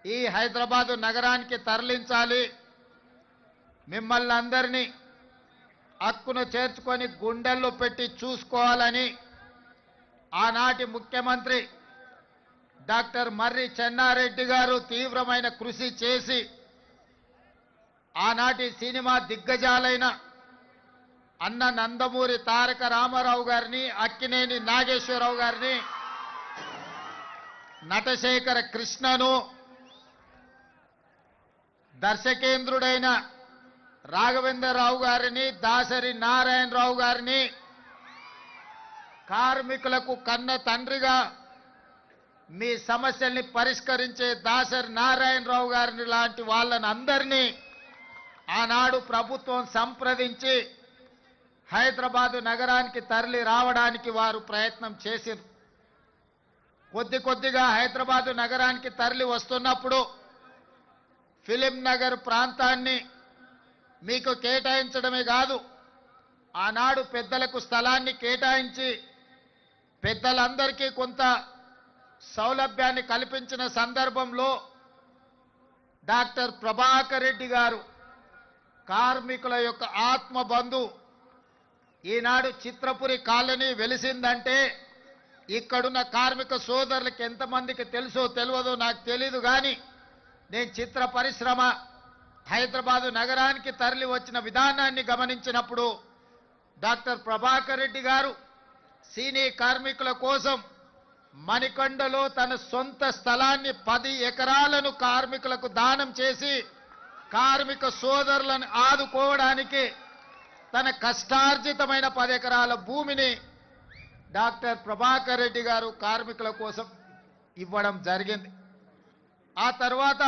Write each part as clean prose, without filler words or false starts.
ఈ హైదరాబాదు నగరానికి తరలించాలి, మిమ్మల్ని అందరినీ హక్కును చేర్చుకొని గుండెల్లో పెట్టి చూసుకోవాలని ఆనాటి ముఖ్యమంత్రి డాక్టర్ మర్రి చెన్నారెడ్డి గారు తీవ్రమైన కృషి చేసి ఆనాటి సినిమా దిగ్గజాలైన అన్న నందమూరి తారక రామారావు గారిని, అక్కినేని నాగేశ్వరరావు గారిని, నటశేఖర కృష్ణను, దర్శకేంద్రుడైన రాఘవేంద్రరావు గారిని, దాసరి నారాయణరావు గారిని, కార్మికులకు కన్న తండ్రిగా మీ సమస్యల్ని పరిష్కరించే దాసరి నారాయణరావు గారిని లాంటి వాళ్ళని అందరినీ ఆనాడు ప్రభుత్వం సంప్రదించి హైదరాబాదు నగరానికి తరలి రావడానికి వారు ప్రయత్నం చేశారు. కొద్దిగా హైదరాబాదు నగరానికి తరలి వస్తున్నప్పుడు ఫిలిం నగర్ ప్రాంతాన్ని మీకు కేటాయించడమే కాదు, ఆనాడు పెద్దలకు స్థలాన్ని కేటాయించి పెద్దలందరికీ కొంత సౌలభ్యాన్ని కల్పించిన సందర్భంలో డాక్టర్ ప్రభాకర్ రెడ్డి గారు కార్మికుల యొక్క ఆత్మబంధు, ఈనాడు చిత్రపురి కాలనీ వెలిసిందంటే ఇక్కడున్న కార్మిక సోదరులకు ఎంతమందికి తెలుసో తెలియదో నాకు తెలీదు, కానీ నేను చిత్ర పరిశ్రమ హైదరాబాదు నగరానికి తరలి వచ్చిన విధానాన్ని గమనించినప్పుడు డాక్టర్ ప్రభాకర్ రెడ్డి గారు సినీ కార్మికుల కోసం మణికొండలో తన సొంత స్థలాన్ని 10 ఎకరాలను కార్మికులకు దానం చేసి కార్మిక సోదరులను ఆదుకోవడానికి తన కష్టార్జితమైన 10 ఎకరాల భూమిని డాక్టర్ ప్రభాకర్ రెడ్డి గారు కార్మికుల కోసం ఇవ్వడం జరిగింది. ఆ తర్వాత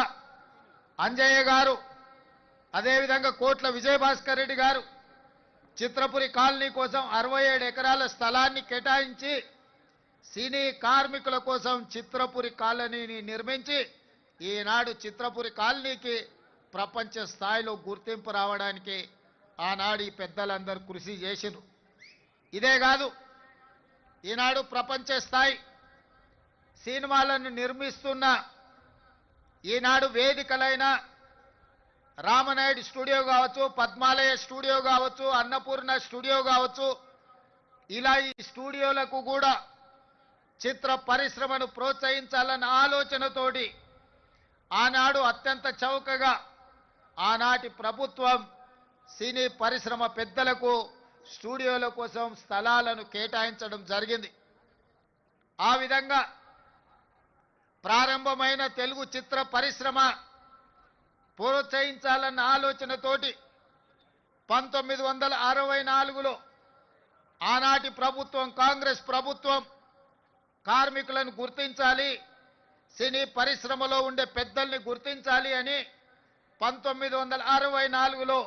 అంజయ్య గారు, అదేవిధంగా కోట్ల విజయభాస్కర్ రెడ్డి గారు చిత్రపురి కాలనీ కోసం 67 ఎకరాల స్థలాన్ని కేటాయించి సినీ కార్మికుల కోసం చిత్రపురి కాలనీని నిర్మించి ఈనాడు చిత్రపురి కాలనీకి ప్రపంచ స్థాయిలో గుర్తింపు రావడానికి ఆనాడు ఈ పెద్దలందరూ కృషి చేసిరు. ఇదే కాదు, ఈనాడు ప్రపంచ స్థాయి సినిమాలను నిర్మిస్తున్న ఈనాడు వేదికలైన రామనాయుడు స్టూడియో కావచ్చు, పద్మాలయ స్టూడియో కావచ్చు, అన్నపూర్ణ స్టూడియో కావచ్చు, ఇలా ఈ స్టూడియోలకు కూడా చిత్ర పరిశ్రమను ప్రోత్సహించాలన్న ఆలోచనతోటి ఆనాడు అత్యంత చౌకగా ఆనాటి ప్రభుత్వం సినీ పరిశ్రమ పెద్దలకు స్టూడియోల కోసం స్థలాలను కేటాయించడం జరిగింది. ఆ విధంగా ప్రారంభమైన తెలుగు చిత్ర పరిశ్రమ ప్రోత్సహించాలన్న ఆలోచనతోటి 1964లో ఆనాటి ప్రభుత్వం, కాంగ్రెస్ ప్రభుత్వం కార్మికులను గుర్తించాలి, సినీ పరిశ్రమలో ఉండే పెద్దల్ని గుర్తించాలి అని 1964లో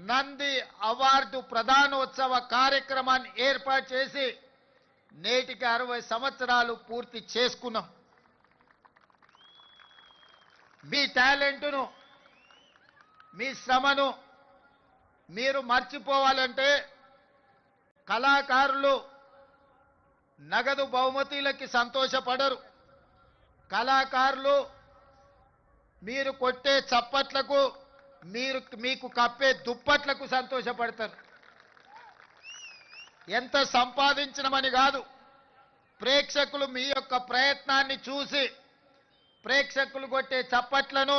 నంది అవార్డు ప్రదానోత్సవ కార్యక్రమాన్ని ఏర్పాటు చేసి నేటికి 60 సంవత్సరాలు పూర్తి చేసుకున్నాం. మీ టాలెంట్ను, మీ శ్రమను మీరు మర్చిపోవాలంటే కళాకారులు నగదు బహుమతులకి సంతోషపడరు. కళాకారులు మీరు కొట్టే చప్పట్లకు, మీకు కప్పే దుప్పట్లకు సంతోషపడతారు. ఎంత సంపాదించడమని కాదు, ప్రేక్షకులు మీ యొక్క ప్రయత్నాన్ని చూసి ప్రేక్షకులు కొట్టే చప్పట్లను,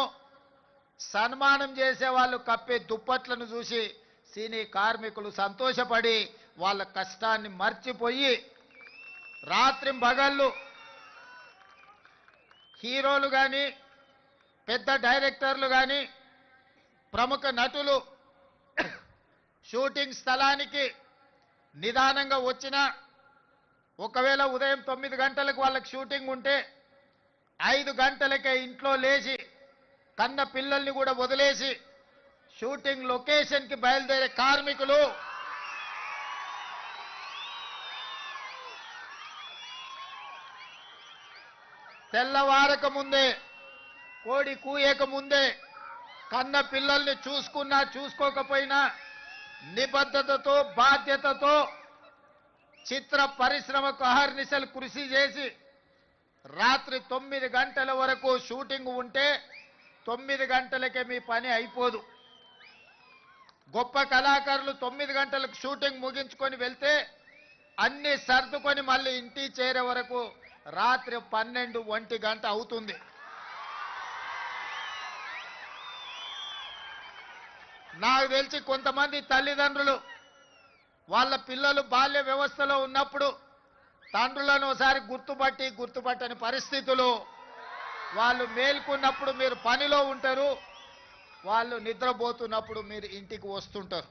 సన్మానం చేసే వాళ్ళు కప్పే దుప్పట్లను చూసి సినీ కార్మికులు సంతోషపడి వాళ్ళ కష్టాన్ని మర్చిపోయి రాత్రింబగళ్ళు హీరోలు కానీ, పెద్ద డైరెక్టర్లు కానీ, ప్రముఖ నటులు షూటింగ్ స్థలానికి నిదానంగా వచ్చినా, ఒకవేళ ఉదయం 9 గంటలకు వాళ్ళకి షూటింగ్ ఉంటే 5 గంటలకే ఇంట్లో లేచి కన్న పిల్లల్ని కూడా వదిలేసి షూటింగ్ లొకేషన్కి బయలుదేరే కార్మికులు తెల్లవారక ముందే, కోడి కూయక ముందే కన్న పిల్లల్ని చూసుకున్నా చూసుకోకపోయినా నిబద్ధతతో, బాధ్యతతో చిత్ర పరిశ్రమకు అహర్నిశలు కృషి చేసి రాత్రి 9 గంటల వరకు షూటింగ్ ఉంటే 9 గంటలకే మీ పని అయిపోదు. గొప్ప కళాకారులు 9 గంటలకు షూటింగ్ ముగించుకొని వెళ్తే అన్ని సర్దుకొని మళ్ళీ ఇంటికి చేరే వరకు రాత్రి 12, 1 గంట అవుతుంది. నాకు తెలిసి కొంతమంది తల్లిదండ్రులు వాళ్ళ పిల్లలు బాల్య వ్యవస్థలో ఉన్నప్పుడు తండ్రులను ఒకసారి గుర్తుపట్టని పరిస్థితులు, వాళ్ళు మేల్కొన్నప్పుడు మీరు పనిలో ఉంటారు, వాళ్ళు నిద్రపోతున్నప్పుడు మీరు ఇంటికి వస్తుంటారు.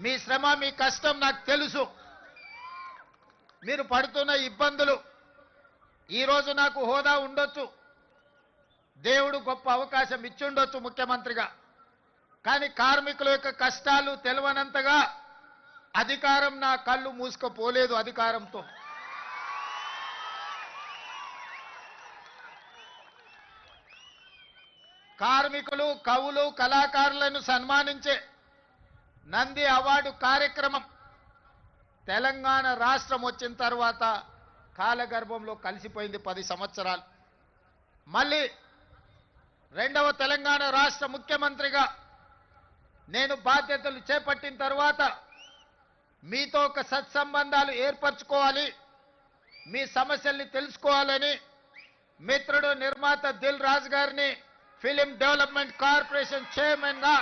మీ శ్రమ మీ కష్టం నాకు తెలుసు, మీరు పడుతున్న ఇబ్బందులు. ఈరోజు నాకు హోదా ఉండొచ్చు, దేవుడు గొప్ప అవకాశం ఇచ్చుండొచ్చు ముఖ్యమంత్రిగా, కానీ కార్మికుల యొక్క కష్టాలు తెలవనంతగా అధికారం నా కళ్ళు మూసుకుపోలేదు. అధికారంతో కార్మికులు, కవులు, కళాకారులను సన్మానించే నంది అవార్డు కార్యక్రమం తెలంగాణ రాష్ట్రం వచ్చిన తర్వాత కాలగర్భంలో కలిసిపోయింది 10 సంవత్సరాలు. మళ్ళీ రెండవ తెలంగాణ రాష్ట్ర ముఖ్యమంత్రిగా నేను బాధ్యతలు చేపట్టిన తర్వాత మీతో ఒక సత్సంబంధాలు ఏర్పరచుకోవాలి, మీ సమస్యల్ని తెలుసుకోవాలని మిత్రుడు నిర్మాత దిల్ రాజు గారిని ఫిలిం డెవలప్మెంట్ కార్పొరేషన్ చైర్మన్ గా,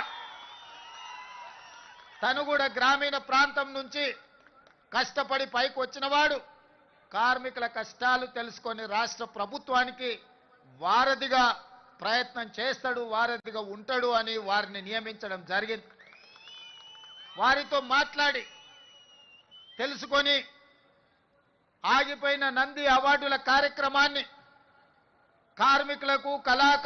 తను కూడా గ్రామీణ ప్రాంతం నుంచి కష్టపడి పైకి వచ్చినవాడు, కార్మికుల కష్టాలు తెలుసుకొని రాష్ట్ర ప్రభుత్వానికి వారధిగా ప్రయత్నం చేస్తాడు, వారధిగా ఉంటాడు అని వారిని నియమించడం జరిగింది. వారితో మాట్లాడి తెలుసుకొని ఆగిపోయిన నంది అవార్డుల కార్యక్రమాన్ని కార్మికులకు, కళాకారులకు